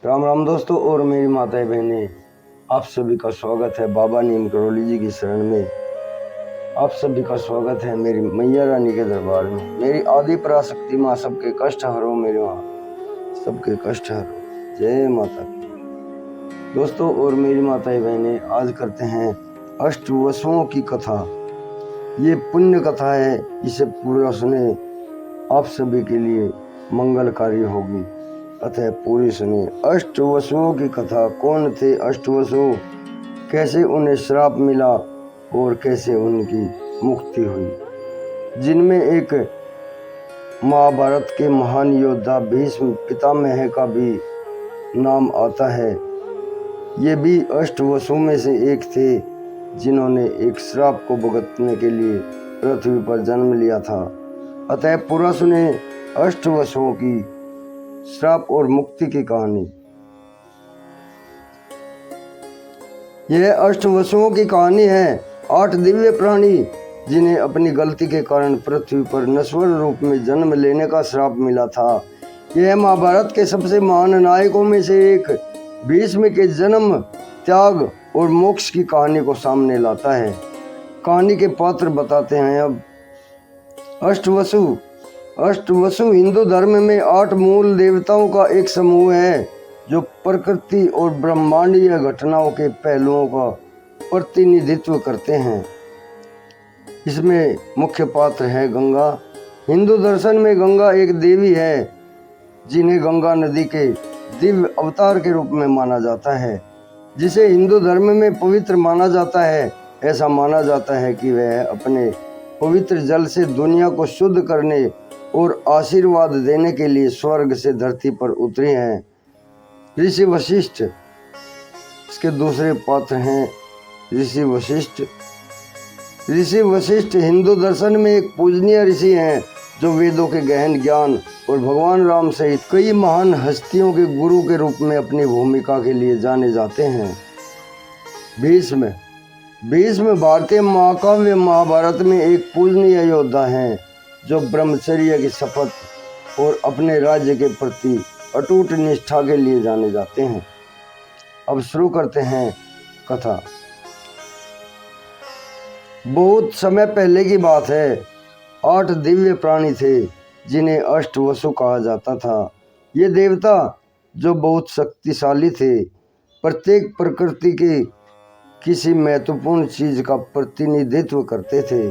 राम राम दोस्तों और मेरी माताएं बहनें, आप सभी का स्वागत है बाबा नीम करोली जी की शरण में। आप सभी का स्वागत है मेरी मैया रानी के दरबार में। मेरी आदि पराशक्ति माँ सबके कष्ट हरो, मेरी माँ सबके कष्ट हरो। जय माता की। दोस्तों और मेरी माताएं बहनें, आज करते हैं अष्टवसुओं की कथा। ये पुण्य कथा है, इसे पूरा सुने, आप सभी के लिए मंगलकारी होगी। अतः पूरी सुनिए। अष्टवसुओं की कथा। कौन थे अष्टवसु, कैसे उन्हें श्राप मिला और कैसे उनकी मुक्ति हुई। जिनमें एक महाभारत के महान योद्धा भीष्म पितामह का भी नाम आता है। ये भी अष्टवसु में से एक थे, जिन्होंने एक श्राप को भुगतने के लिए पृथ्वी पर जन्म लिया था। अतः पूरा सुने अष्टवसुओं की श्राप और मुक्ति की कहानी। यह अष्टवसुओं की कहानी है। 8 दिव्य प्राणी जिन्हें अपनी गलती के कारण पृथ्वी पर नश्वर रूप में जन्म लेने का श्राप मिला था। यह महाभारत के सबसे महान नायकों में से एक भीष्म के जन्म, त्याग और मोक्ष की कहानी को सामने लाता है। कहानी के पात्र बताते हैं अब। अष्टवसु हिंदू धर्म में 8 मूल देवताओं का एक समूह है, जो प्रकृति और ब्रह्मांडीय घटनाओं के पहलुओं का प्रतिनिधित्व करते हैं। इसमें मुख्य पात्र है गंगा। हिंदू दर्शन में गंगा एक देवी है, जिन्हें गंगा नदी के दिव्य अवतार के रूप में माना जाता है। जिसे हिंदू धर्म में पवित्र माना जाता है। ऐसा माना जाता है कि वह अपने पवित्र जल से दुनिया को शुद्ध करने और आशीर्वाद देने के लिए स्वर्ग से धरती पर उतरी हैं। ऋषि वशिष्ठ इसके दूसरे पात्र हैं। ऋषि वशिष्ठ हिंदू दर्शन में एक पूजनीय ऋषि हैं, जो वेदों के गहन ज्ञान और भगवान राम सहित कई महान हस्तियों के गुरु के रूप में अपनी भूमिका के लिए जाने जाते हैं। भीष्म भारतीय महाकाव्य महाभारत में एक पूजनीय योद्धा हैं, जो ब्रह्मचर्य की शपथ और अपने राज्य के प्रति अटूट निष्ठा के लिए जाने जाते हैं। अब शुरू करते हैं कथा। बहुत समय पहले की बात है। 8 दिव्य प्राणी थे, जिन्हें अष्टवसु कहा जाता था। ये देवता जो बहुत शक्तिशाली थे, प्रत्येक प्रकृति के किसी महत्वपूर्ण चीज का प्रतिनिधित्व करते थे।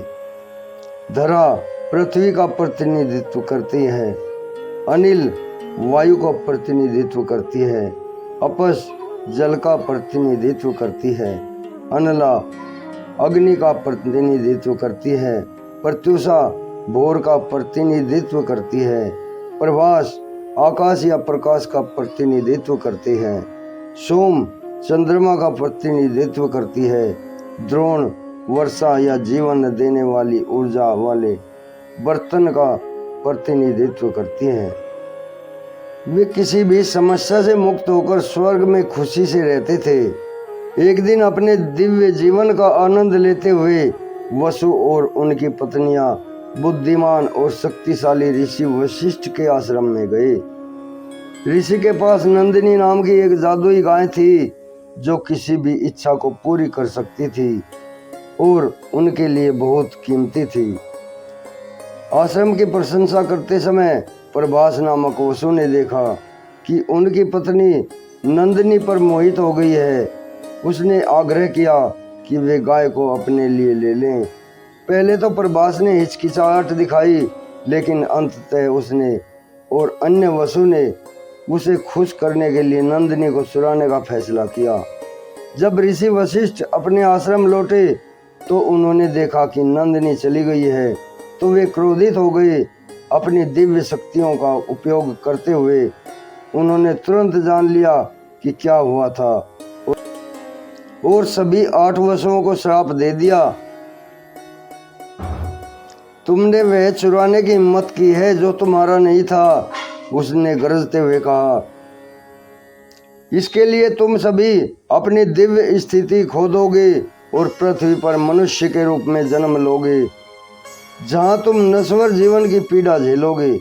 धरा पृथ्वी का प्रतिनिधित्व करती है, अनिल वायु का प्रतिनिधित्व करती है, अपस जल का प्रतिनिधित्व करती है, अनला अग्नि का प्रतिनिधित्व करती है, प्रत्युषा भोर का प्रतिनिधित्व करती है, प्रभास आकाश या प्रकाश का प्रतिनिधित्व करती है, सोम चंद्रमा का प्रतिनिधित्व करती है, द्रोण वर्षा या जीवन देने वाली ऊर्जा वाले बर्तन का प्रतिनिधित्व करती है। वे किसी भी समस्या से मुक्त होकर स्वर्ग में खुशी से रहते थे। एक दिन अपने दिव्य जीवन का आनंद लेते हुए वसु और उनकी पत्नियां बुद्धिमान और शक्तिशाली ऋषि वशिष्ठ के आश्रम में गए। ऋषि के पास नंदिनी नाम की एक जादुई गाय थी, जो किसी भी इच्छा को पूरी कर सकती थी और उनके लिए बहुत कीमती थी। आश्रम की प्रशंसा करते समय प्रभास नामक वसु ने देखा कि उनकी पत्नी नंदिनी पर मोहित हो गई है। उसने आग्रह किया कि वे गाय को अपने लिए ले लें। पहले तो प्रभास ने हिचकिचाहट दिखाई, लेकिन अंततः उसने और अन्य वसु ने उसे खुश करने के लिए नंदिनी को चुराने का फैसला किया। जब ऋषि वशिष्ठ अपने आश्रम लौटे तो उन्होंने देखा कि नंदिनी चली गई है, तो वे क्रोधित हो गए। अपनी दिव्य शक्तियों का उपयोग करते हुए उन्होंने तुरंत जान लिया कि क्या हुआ था और सभी 8 वसुओं को श्राप दे दिया। तुमने वह चुराने की हिम्मत की है जो तुम्हारा नहीं था, उसने गरजते हुए कहा। इसके लिए तुम सभी अपनी दिव्य स्थिति खो दोगे और पृथ्वी पर मनुष्य के रूप में जन्म लोगे, जहां तुम नश्वर जीवन की पीड़ा झेलोगे।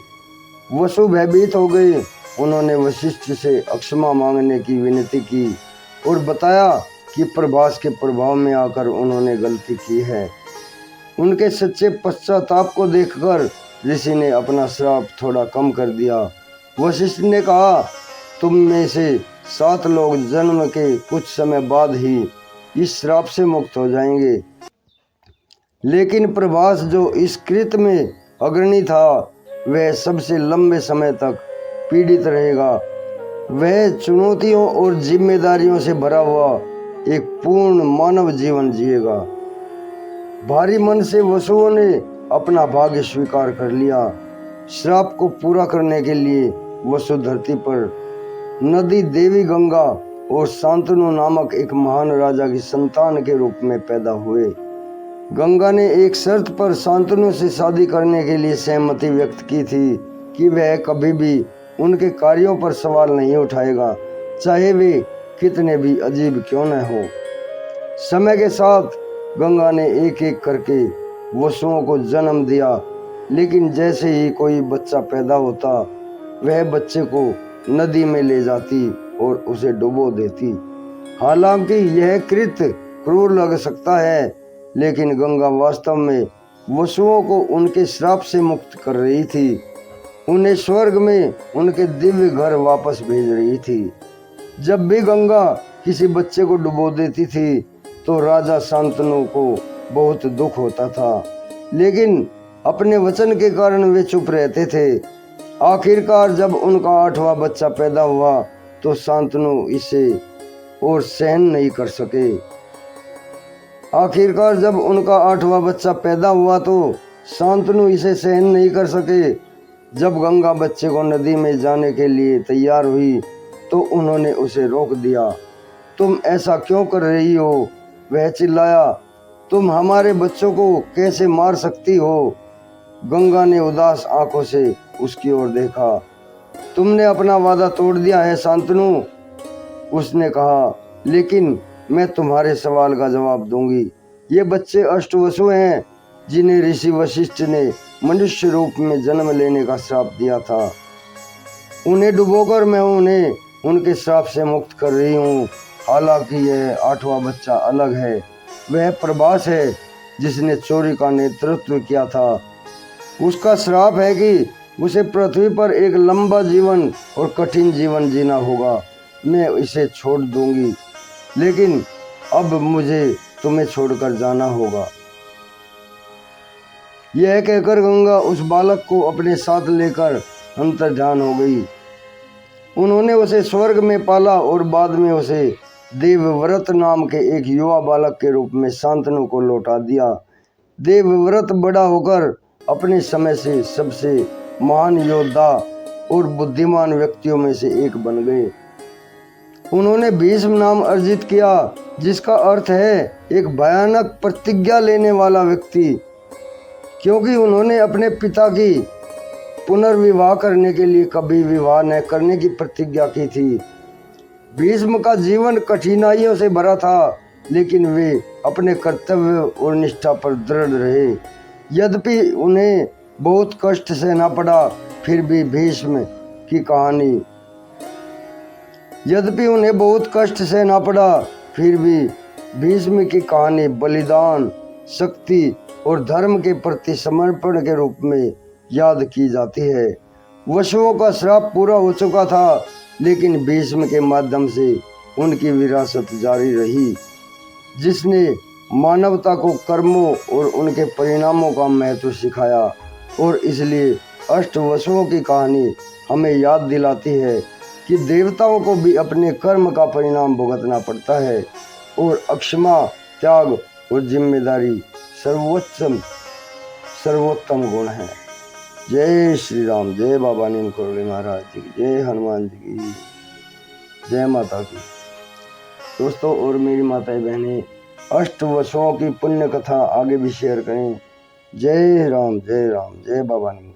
वसु भयभीत हो गए उन्होंने वशिष्ठ से क्षमा मांगने की विनती की और बताया कि प्रभास के प्रभाव में आकर उन्होंने गलती की है। उनके सच्चे पश्चाताप को देखकर ऋषि ने अपना श्राप थोड़ा कम कर दिया। वशिष्ठ ने कहा, तुम में से 7 लोग जन्म के कुछ समय बाद ही इस श्राप से मुक्त हो जाएंगे, लेकिन प्रभास जो इस कृत्य में अग्रणी था वह सबसे लंबे समय तक पीड़ित रहेगा। वह चुनौतियों और जिम्मेदारियों से भरा हुआ एक पूर्ण मानव जीवन जिएगा। भारी मन से वसुओं ने अपना भाग्य स्वीकार कर लिया। श्राप को पूरा करने के लिए वसु धरती पर नदी देवी गंगा और शांतनु नामक एक महान राजा की संतान के रूप में पैदा हुए। गंगा ने एक शर्त पर शांतनु से शादी करने के लिए सहमति व्यक्त की थी कि वह कभी भी उनके कार्यों पर सवाल नहीं उठाएगा, चाहे वे कितने भी अजीब क्यों न हो। समय के साथ गंगा ने एक एक करके वसुओं को जन्म दिया, लेकिन जैसे ही कोई बच्चा पैदा होता वह बच्चे को नदी में ले जाती और उसे डुबो देती। हालांकि यह कृत्य क्रूर लग सकता है, लेकिन गंगा वास्तव में वसुओं को उनके श्राप से मुक्त कर रही थी, उन्हें स्वर्ग में उनके दिव्य घर वापस भेज रही थी। जब भी गंगा किसी बच्चे को डुबो देती थी तो राजा शांतनु को बहुत दुख होता था, लेकिन अपने वचन के कारण वे चुप रहते थे। आखिरकार जब उनका 8वां बच्चा पैदा हुआ तो शांतनु इसे और सहन नहीं कर सके। जब गंगा बच्चे को नदी में जाने के लिए तैयार हुई तो उन्होंने उसे रोक दिया। तुम ऐसा क्यों कर रही हो? वह चिल्लाया, तुम हमारे बच्चों को कैसे मार सकती हो? गंगा ने उदास आंखों से उसकी ओर देखा। तुमने अपना वादा तोड़ दिया है शांतनु, उसने कहा, लेकिन मैं तुम्हारे सवाल का जवाब दूंगी। ये बच्चे अष्टवसु हैं जिन्हें ऋषि वशिष्ठ ने मनुष्य रूप में जन्म लेने का श्राप दिया था। उन्हें डुबोकर मैं उन्हें उनके श्राप से मुक्त कर रही हूँ। हालांकि यह 8वां बच्चा अलग है। वह प्रभास है जिसने चोरी का नेतृत्व किया था। उसका श्राप है कि उसे पृथ्वी पर एक लंबा जीवन और कठिन जीवन जीना होगा। मैं इसे छोड़ दूंगी, लेकिन अब मुझे तुम्हें छोड़कर जाना होगा। यह कहकर गंगा उस बालक को अपने साथ लेकर अंतर्ध्यान हो गई। उन्होंने उसे स्वर्ग में पाला और बाद में उसे देवव्रत नाम के एक युवा बालक के रूप में शांतनु को लौटा दिया। देवव्रत बड़ा होकर अपने समय से सबसे महान योद्धा और बुद्धिमान व्यक्तियों में से एक बन गए। उन्होंने भीष्म नाम अर्जित किया, जिसका अर्थ है एक भयानक प्रतिज्ञा लेने वाला व्यक्ति, क्योंकि उन्होंने अपने पिता की पुनर्विवाह करने के लिए कभी विवाह न करने की प्रतिज्ञा की थी। भीष्म का जीवन कठिनाइयों से भरा था, लेकिन वे अपने कर्तव्य और निष्ठा पर दृढ़ रहे। यद्यपि उन्हें बहुत कष्ट सहना पड़ा, फिर भी भीष्म की कहानी बलिदान, शक्ति और धर्म के प्रति समर्पण के रूप में याद की जाती है। वसुओं का श्राप पूरा हो चुका था, लेकिन भीष्म के माध्यम से उनकी विरासत जारी रही, जिसने मानवता को कर्मों और उनके परिणामों का महत्व सिखाया। और इसलिए अष्टवसुओं की कहानी हमें याद दिलाती है कि देवताओं को भी अपने कर्म का परिणाम भुगतना पड़ता है, और अक्षमा, त्याग और जिम्मेदारी सर्वोत्तम गुण है। जय श्री राम, जय बाबा नीम करोली महाराज जी की, जय हनुमान जी की, जय माता की। दोस्तों और मेरी माताएं बहनें, अष्टवसुओं की पुण्य कथा आगे भी शेयर करें। जय राम, जय राम, जय बाबा नीम।